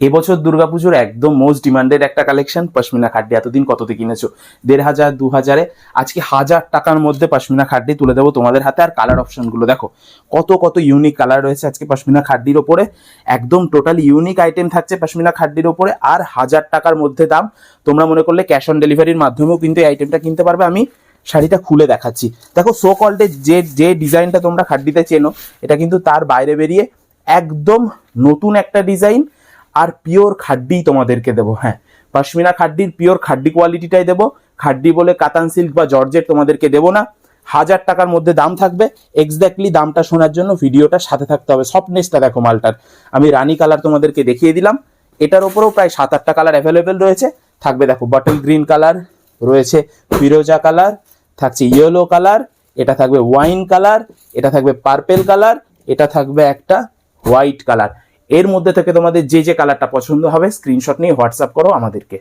এবছর দুর্গাপুজোর একদম মোস্ট ডিমান্ডেড একটা কালেকশন পশমিনা খাড্ডি। এতদিন কততে কিনেছো? 1500 2000-এ, আজকে 1000 টাকার মধ্যে পশমিনা খাড্ডি তুলে দেবো তোমাদের হাতে। আর কালার অপশনগুলো দেখো, কত কত ইউনিক কালার রয়েছে আজকে পশমিনা খাড্ডির ওপরে। একদম টোটালি ইউনিক আইটেম থাকছে পশমিনা খাড্ডির ওপরে, আর 1000 টাকার মধ্যে দাম। তোমরা মনে করলে ক্যাশ অন ডেলিভারির মাধ্যমেও কিন্তু এই আইটেমটা কিনতে পারবে। আমি শাড়িটা খুলে দেখাচ্ছি। দেখো, সো কল্ডে যে ডিজাইনটা তোমরা খাড্ডিতে চেনো, এটা কিন্তু তার বাইরে বেরিয়ে একদম নতুন একটা ডিজাইন। আর পিওর খাড্ডি তোমাদেরকে দেবো। হ্যাঁ, পশমিনা খাড্ডির পিওর খাড্ডি কোয়ালিটিটাই দেবো। খাড্ডি বলে কাতান সিল্ক বা জর্জেট তোমাদেরকে দেবো না। 1000 টাকার মধ্যে দাম থাকবে। এক্স্যাক্টলি দামটা শোনার জন্য ভিডিওটা সাথে থাকতে হবে। সফটনেসটা দেখো মালটার। আমি রানী কালার তোমাদেরকে দেখিয়ে দিলাম। এটার ওপরেও প্রায় 7-8টা কালার অ্যাভেলেবেল রয়েছে। থাকবে দেখো বটল গ্রিন কালার, রয়েছে ফিরোজা কালার, থাকছে ইয়েলো কালার, এটা থাকবে ওয়াইন কালার, এটা থাকবে পার্পেল কালার, এটা থাকবে একটা হোয়াইট কালার। এর মধ্যে থেকে তোমাদের যে যে কালারটা পছন্দ হবে স্ক্রিনশট নিয়ে হোয়াটসঅ্যাপ করো আমাদেরকে।